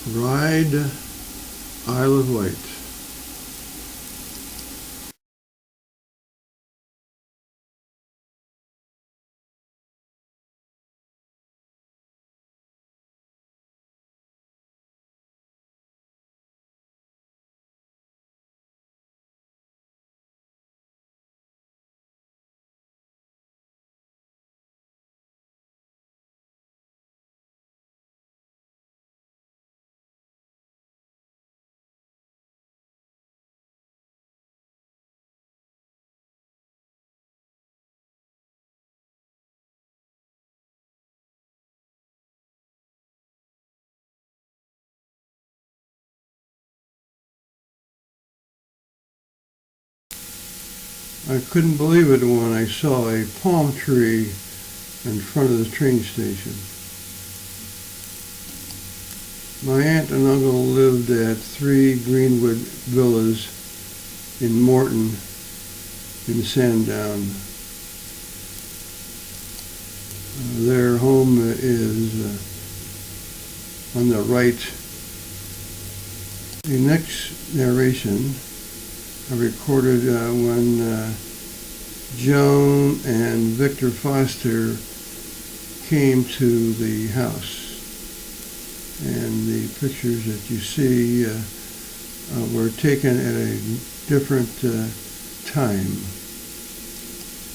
Ride Isle of Wight. I couldn't believe it when I saw a palm tree in front of the train station. My aunt and uncle lived at 3 Greenwood Villas in Morton in Sandown. Their home is on the right. The next narration I recorded when Joan and Victor Foster came to the house. And the pictures that you see were taken at a different time.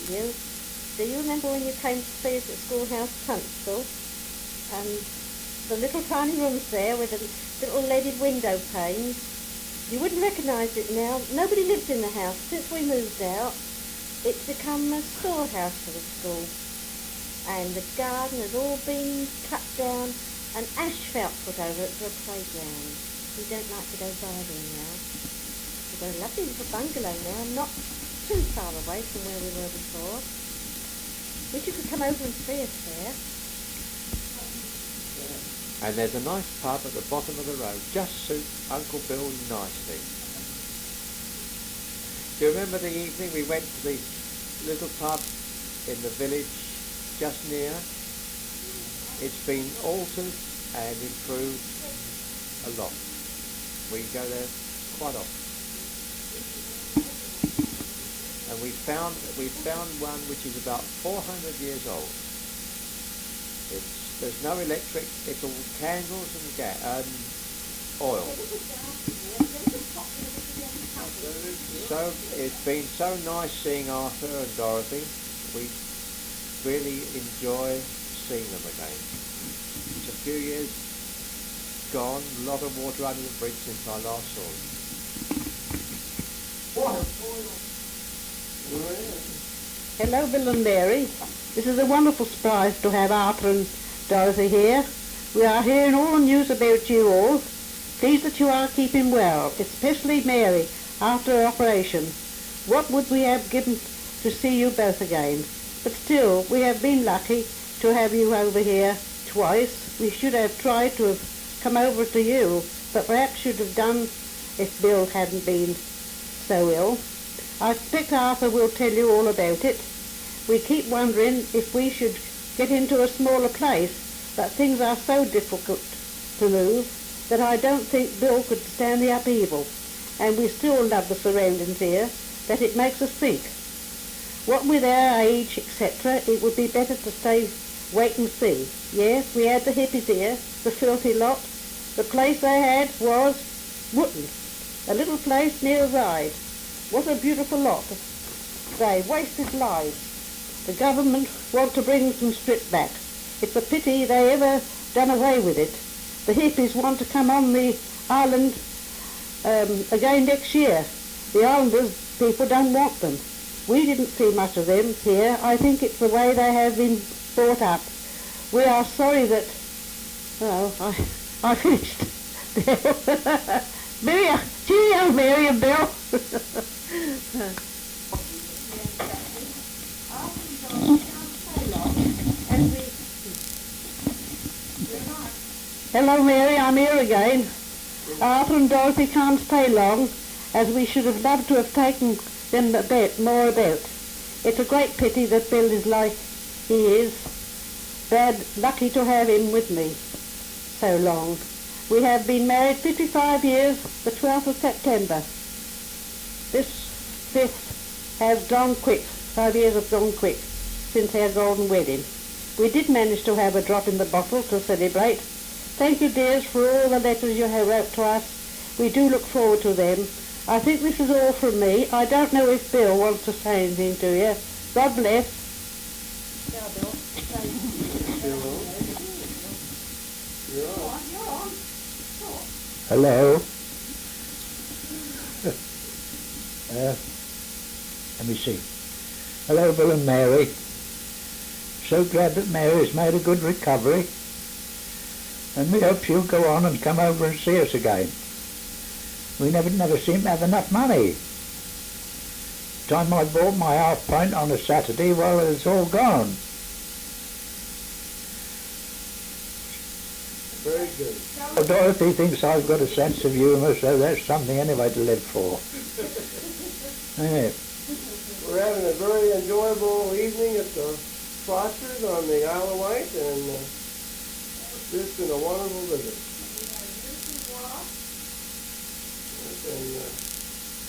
Do you remember when you came to see us at Schoolhouse Tunstall? And the little tiny rooms there with the little leaded window panes? You wouldn't recognise it now. Nobody lives in the house. Since we moved out, it's become a storehouse for the school. And the garden has all been cut down and asphalt put over it for a playground. We don't like to go by there now. We've got a lovely little bungalow now, not too far away from where we were before. Wish you could come over and see us there. And there's a nice pub at the bottom of the road, just suits Uncle Bill nicely. Do you remember the evening we went to the little pub in the village just near? It's been altered and improved a lot. We go there quite often. And we found one which is about 400 years old. There's no electric, it's all candles and oil. So it's been so nice seeing Arthur and Dorothy. We really enjoy seeing them again. It's a few years gone, a lot of water under the bridge since I last saw them. Hello, Bill and Mary. This is a wonderful surprise to have Arthur and Dorothy here. We are hearing all the news about you all. Pleased that you are keeping well, especially Mary, after her operation. What would we have given to see you both again? But still, we have been lucky to have you over here twice. We should have tried to have come over to you, but perhaps should have done if Bill hadn't been so ill. I expect Arthur will tell you all about it. We keep wondering if we should get into a smaller place, but things are so difficult to move that I don't think Bill could stand the upheaval, and we still love the surroundings here, that it makes us think. What with our age, etc., it would be better to stay, wait and see. Yes, we had the hippies here, the filthy lot. The place they had was Wootton, a little place near Ryde. What a beautiful lot. They wasted lives. The government want to bring them stripped back. It's a pity they ever done away with it. The hippies want to come on the island again next year. The islanders people don't want them. We didn't see much of them here. I think it's the way they have been brought up. We are sorry that... Oh, I finished. Mary, cheerio, Mary and Bill. Hello, Mary, I'm here again. Arthur and Dorothy can't stay long, as we should have loved to have taken them a bit more about. It's a great pity that Bill is like he is. Bad lucky to have him with me so long. We have been married 55 years, the 12th of September. This 5th has gone quick. 5 years have gone quick since our golden wedding. We did manage to have a drop in the bottle to celebrate. Thank you, dears, for all the letters you have wrote to us. We do look forward to them. I think this is all from me. I don't know if Bill wants to say anything to you. God bless. Yeah, Bill. Hello. Let me see. Hello, Bill and Mary. So glad that Mary's made a good recovery. And we hope she'll go on and come over and see us again. We never seem to have enough money. Time I bought my half pint on a Saturday, well, it's all gone. Very good. Well, Dorothy thinks I've got a sense of humour, so that's something anyway to live for. Yeah. We're having a very enjoyable evening at the Fosters on the Isle of Wight, and it's just been a wonderful visit. And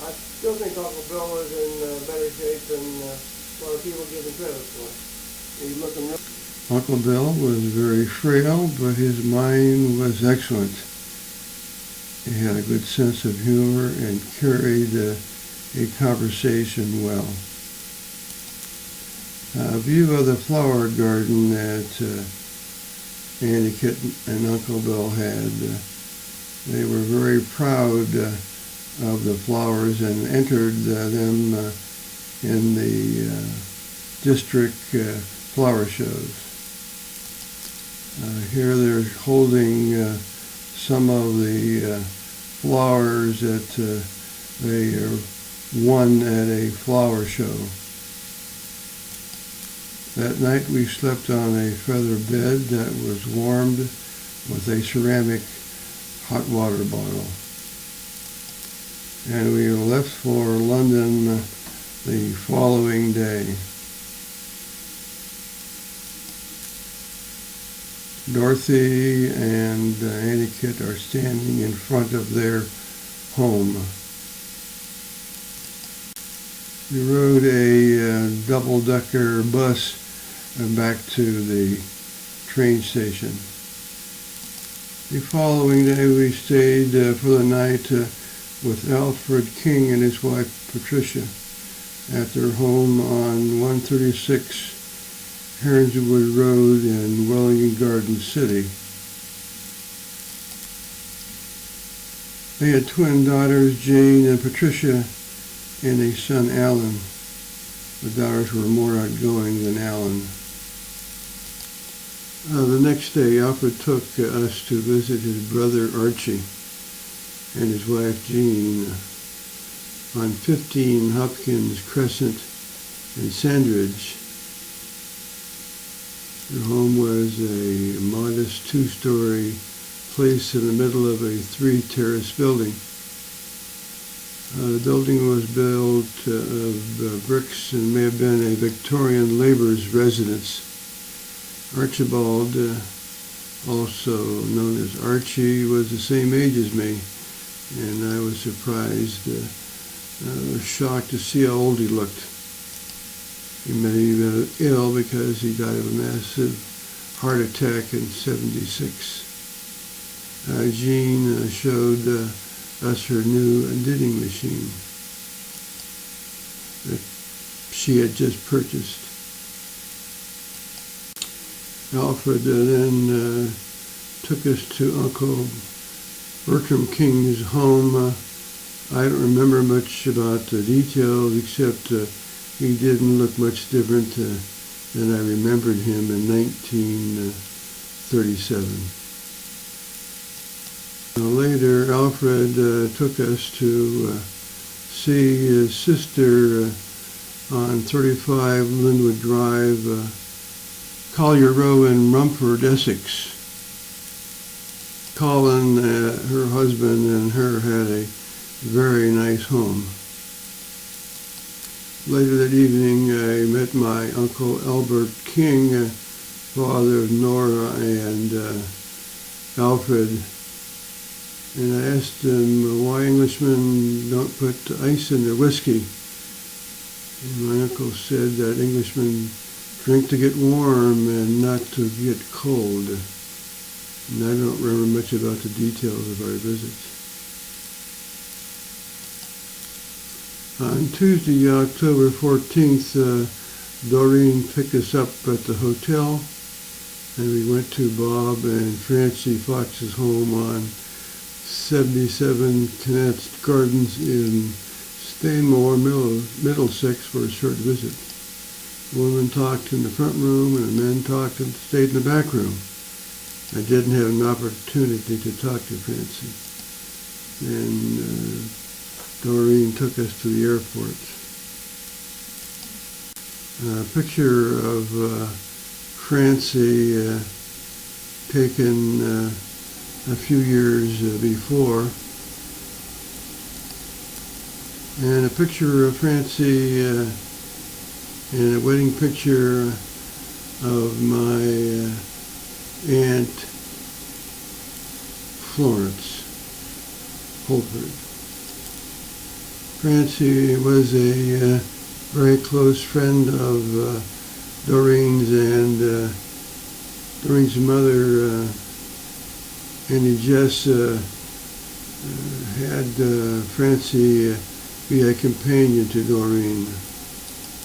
I still think Uncle Bill is in better shape than a lot of people give him credit for. He's looking real. Uncle Bill was very frail, but his mind was excellent. He had a good sense of humor and carried a conversation well. A view of the flower garden that Andy Kit and Uncle Bill had. They were very proud of the flowers and entered them in the district flower shows. Here they're holding some of the flowers that they won at a flower show. That night we slept on a feather bed that was warmed with a ceramic hot water bottle. And we left for London the following day. Dorothy and Annie Kit are standing in front of their home. We rode a double-decker bus back to the train station. The following day we stayed for the night with Alfred King and his wife Patricia at their home on 136 Heronswood Road in Wellington Garden City. They had twin daughters, Jane and Patricia, and a son, Alan. The daughters were more outgoing than Alan. The next day, Alfred took us to visit his brother Archie and his wife Jean on 15 Hopkins Crescent in Sandridge. Their home was a modest two-story place in the middle of a three-terrace building. The building was built of bricks and may have been a Victorian labourer's residence. Archibald, also known as Archie, was the same age as me, and I was surprised, shocked to see how old he looked. He may have been ill because he died of a massive heart attack in '76. Jean showed us her new knitting machine that she had just purchased. Alfred then took us to Uncle Bertram King's home. I don't remember much about the details except he didn't look much different than I remembered him in 1937. Later, Alfred took us to see his sister on 35 Linwood Drive, Collier Row in Rumford, Essex. Colin, her husband, and her had a very nice home. Later that evening, I met my Uncle Albert King, father of Nora and Alfred, And I asked them why Englishmen don't put ice in their whiskey. And my uncle said that Englishmen drink to get warm and not to get cold. And I don't remember much about the details of our visits. On Tuesday, October 14th, Doreen picked us up at the hotel, and we went to Bob and Francie Fox's home on 77 Connect Gardens in Stanmore, Middlesex, for a short visit. The women talked in the front room, and the men stayed in the back room. I didn't have an opportunity to talk to Francie. And Doreen took us to the airport. A picture of Francie taken a few years before, and a picture of Francie and a wedding picture of my Aunt Florence Holdford. Francie was a very close friend of Doreen's, and Doreen's mother, Annie Jess, had Francie be a companion to Doreen.